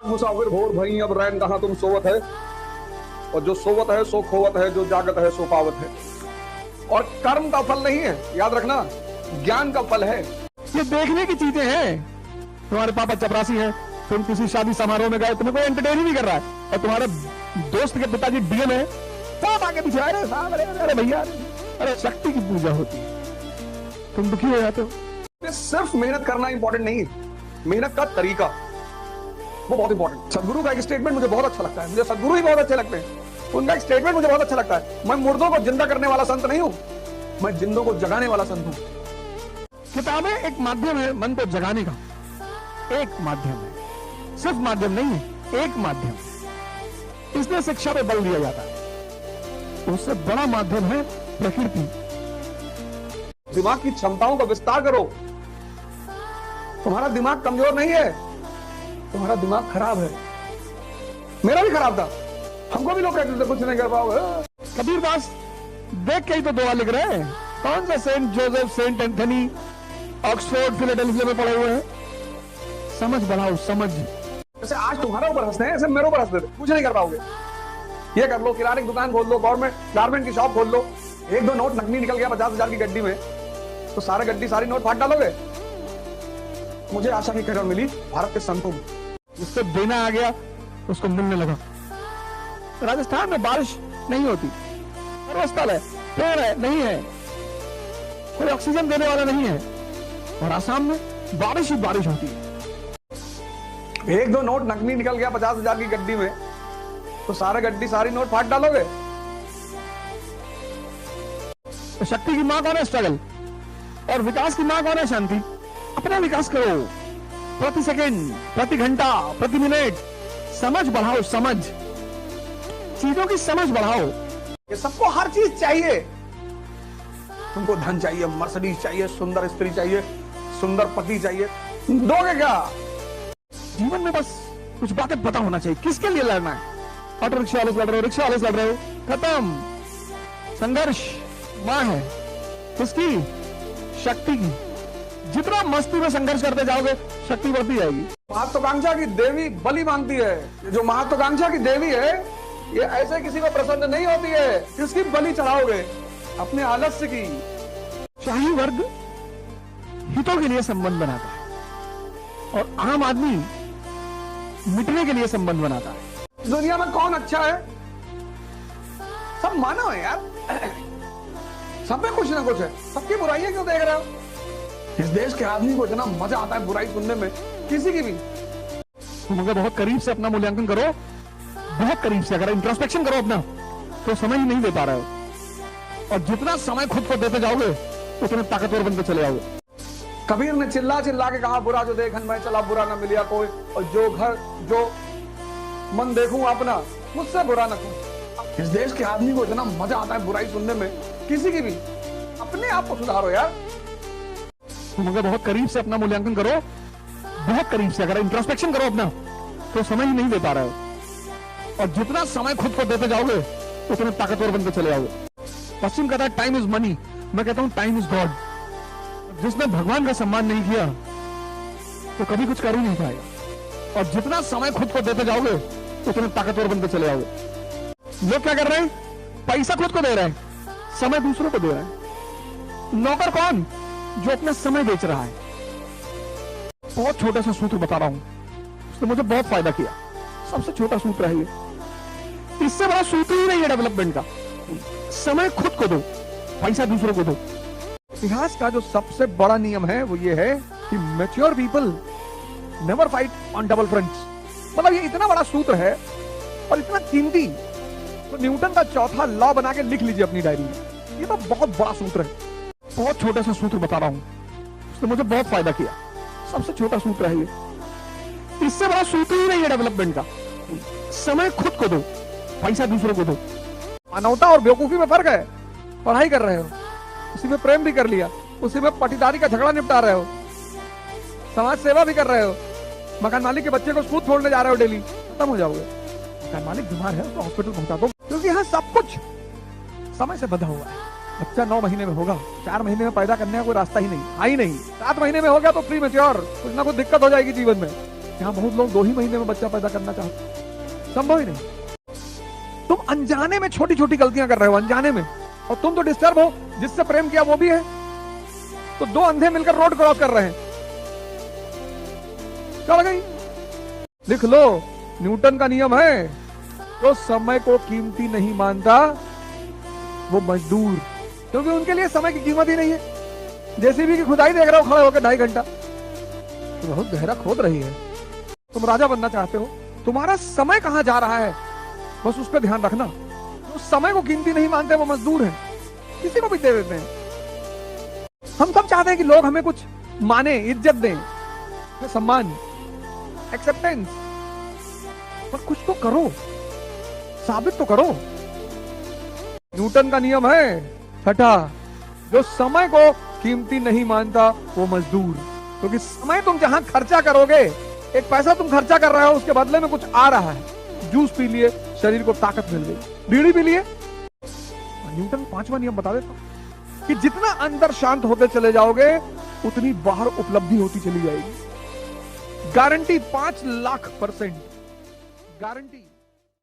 मुसाफिर भोर भई अब रैन कहाँ तुम सोवत है, और जो सोवत है सो खोवत है, जो जागत है सो पावत है। और कर्म का फल नहीं है, याद रखना, ज्ञान का फल है। ये देखने की चीजें हैं। तुम्हारे पापा चपरासी हैं, तुम किसी शादी समारोह में गए, तुम्हें कोई एंटरटेन ही नहीं कर रहा है, और तुम्हारे दोस्त के पिताजी डीएम है, सब आगे पीछे अरे साहब, अरे भैया, अरे शक्ति की पूजा होती है, तुम दुखी हो जाते हो। सिर्फ मेहनत करना इंपॉर्टेंट नहीं है, मेहनत का तरीका वो बहुत इंपॉर्टेंट। सदगुरु का एक स्टेटमेंट मुझे बहुत अच्छा लगता है, मुझे सदगुरु ही बहुत अच्छे लगते हैं। उनका एक स्टेटमेंट मुझे बहुत अच्छा लगता है, मैं मुर्दों को जिंदा करने वाला संत नहीं हूं, मैं जिंदों को जगाने वाला संत हूं। किताबें एक माध्यम है मन को जगाने का, एक माध्यम है, सिर्फ माध्यम नहीं है, एक माध्यम है। इसलिए शिक्षा पे बल दिया जाता है। उससे बड़ा माध्यम है प्रकृति। दिमाग की क्षमताओं का विस्तार करो। तुम्हारा दिमाग कमजोर नहीं है, तुम्हारा दिमाग खराब है। मेरा भी खराब था, हमको भी लोग कहते थे कुछ नहीं कर पाओगे। कबीर दास देख के ही तो दुआ लिख रहे हैं। कौन सा Saint Joseph, Saint Anthony, Oxford, Philadelphia में पढ़े हुए हैं। समझ बढ़ाओ, समझ। जैसे आज तुम्हारे ऊपर हंसते हैं, ऐसे मेरे ऊपर हंसते थे, कुछ नहीं कर पाओगे। ये कर लो, किराने की दुकान खोल लो, गारमेंट की शॉप खोल लो, एक दो नोट नकली निकल गया 50,000 की गड्डी में, तो सारे गड्डी सारी नोट फाड़ डालोगे। मुझे आशा की किरण मिली भारत के संतों में। जिसको देना आ गया उसको मिलने लगा। राजस्थान में बारिश नहीं होती, पर्वतस्थल है, पेड़ है, नहीं है, कोई ऑक्सीजन देने वाला नहीं है, और आसाम में बारिश ही बारिश होती है। एक दो नोट नकली निकल गया 50,000 की गड्डी में, तो सारे गड्डी सारी नोट फाड़ डालोगे। तो शक्ति की मां कौन है? स्ट्रगल। और विकास की मां कौन है? शांति। अपना विकास करो, प्रति सेकंड, प्रति घंटा, प्रति मिनट। समझ बढ़ाओ, समझ, चीजों की समझ बढ़ाओ। ये सबको हर चीज चाहिए। तुमको धन चाहिए, मर्सिडीज चाहिए, सुंदर स्त्री चाहिए, सुंदर पति चाहिए, दोगे क्या? जीवन में बस कुछ बातें पता होना चाहिए, किसके लिए लड़ना है। ऑटो रिक्शा वाले से लड़ रहे हो, रिक्शा वाले से लड़ रहे हो, खत्म। संघर्ष मां है किसकी? शक्ति की। जितना मस्ती में संघर्ष करते जाओगे शक्ति बढ़ती जाएगी। महत्वाकांक्षा की देवी बलि मांगती है। जो महत्वाकांक्षा की देवी है, ये ऐसे किसी को प्रसन्न नहीं होती है। किसकी बलि चढ़ाओगे? अपने आलस्य की। शाही वर्ग हितों के लिए संबंध बनाता है, और आम आदमी मिटने के लिए संबंध बनाता है। दुनिया में कौन अच्छा है? सब मानव है यार, सब में कुछ ना कुछ है। सबकी बुराइयां क्यों देख रहे हो? इस देश के आदमी को इतना मजा आता है बुराई सुनने में, किसी की भी। तुम अगर बहुत करीब से अपना मूल्यांकन करो, बहुत करीब से अगर इंट्रोस्पेक्शन करो अपना, तो समय ही नहीं दे पा रहे हो। और जितना समय खुद को देते जाओगे उतने ताकतवर बनते चले जाओगे। कबीर ने चिल्ला चिल्ला के कहा, बुरा जो देखन मैं चला बुरा न मिलिया कोई, और जो मन देखूं अपना, मुझसे बुरा न कोई। इस देश के आदमी को इतना मजा आता है बुराई सुनने में, किसी की भी। अपने आप को सुधारो यार। तुम अगर बहुत करीब से अपना मूल्यांकन करो, बहुत करीब से अगर इंट्रोस्पेक्शन करो अपना, तो समय ही नहीं दे पा रहे हो। और जितना समय खुद को देते जाओगे उतने ताकतवर बनते चले जाओगे। पश्चिम कहता है टाइम इज मनी, मैं कहता हूं टाइम इज गॉड। जिसने भगवान का सम्मान नहीं किया तो कभी कुछ कर ही नहीं पाएगा। और जितना समय खुद को देते जाओगे उतने ताकतवर बनते चले जाओगे। लोग क्या कर रहे हैं? पैसा खुद को दे रहे हैं, समय दूसरों को दे रहे हैं। नौकर कौन? जो अपना समय बेच रहा है। बहुत छोटा सा सूत्र बता रहा हूं, उसने मुझे बहुत फायदा किया। सबसे छोटा सूत्र है ये, इससे बड़ा सूत्र ही नहीं है डेवलपमेंट का। समय खुद को दो, पैसा दूसरों को दो। इतिहास का जो सबसे बड़ा नियम है वो ये है कि mature people never fight on double fronts. मतलब ये इतना बड़ा सूत्र है और इतना कीमती, तो न्यूटन का चौथा लॉ बना के लिख लीजिए अपनी डायरी में। ये तो बहुत बड़ा सूत्र है। बहुत छोटा सा सूत्र बता रहा हूं, उसने मुझे बहुत फायदा किया। सबसे छोटा सूत्र है ये, इससे बड़ा सूत्र ही नहीं है डेवलपमेंट का। समय खुद को दो, पैसा दूसरों को दो। मानवता और बेवकूफी में फर्क है। पढ़ाई कर रहे हो, उसी में प्रेम भी कर लिया, उसी में पटीदारी का झगड़ा निपटा रहे हो, समाज सेवा भी कर रहे हो, मकान मालिक के बच्चे को स्कूल छोड़ने जा रहे हो डेली, खत्म हो जाओगे। मकान मालिक बीमार है तो हॉस्पिटल पहुंचा दो, क्योंकि यहाँ सब कुछ समय से बंधा हुआ है। बच्चा 9 महीने में होगा, 4 महीने में पैदा करने का कोई रास्ता ही नहीं, आई नहीं। 7 महीने में हो गया तो प्री मैच्योर, कुछ ना कुछ दिक्कत हो जाएगी जीवन में। यहाँ बहुत लोग 2 ही महीने में बच्चा पैदा करना चाहते हैं, संभव ही नहीं। तुम अनजाने में छोटी छोटी गलतियां कर रहे हो, अनजाने में। और तुम तो डिस्टर्ब हो, जिससे प्रेम किया वो भी है, तो 2 अंधे मिलकर रोड क्रॉस कर रहे हैं। चल गई। लिख लो, न्यूटन का नियम है, जो समय को कीमती नहीं मानता वो मजदूर, क्योंकि उनके लिए समय की कीमत ही नहीं है। जेसीबी की खुदाई देख रहे हो खड़े होकर 2.5 घंटा, तो बहुत गहरा खोद रही है। तुम राजा बनना चाहते हो, तुम्हारा समय कहां जा रहा है, बस उस पर ध्यान रखना। जो समय को कीमती नहीं मानते वो मजदूर हैं, किसी को भी दे देते हैं। हम सब चाहते हैं कि लोग हमें कुछ माने, इज्जत दें, सम्मान, एक्सेप्टेंस, पर कुछ तो करो, साबित तो करो। न्यूटन का नियम है 6, जो समय को कीमती नहीं मानता वो मजदूर, क्योंकि समय तुम जहां खर्चा करोगे, एक पैसा तुम खर्चा कर रहे हो, उसके बदले में कुछ आ रहा है। जूस पी लिए, शरीर को ताकत मिल गई, बीड़ी पी लिए। न्यूटन 5वां नियम बता देता कि जितना अंदर शांत होते चले जाओगे, उतनी बाहर उपलब्धि होती चली जाएगी। Guarantee 5 lakh % guarantee.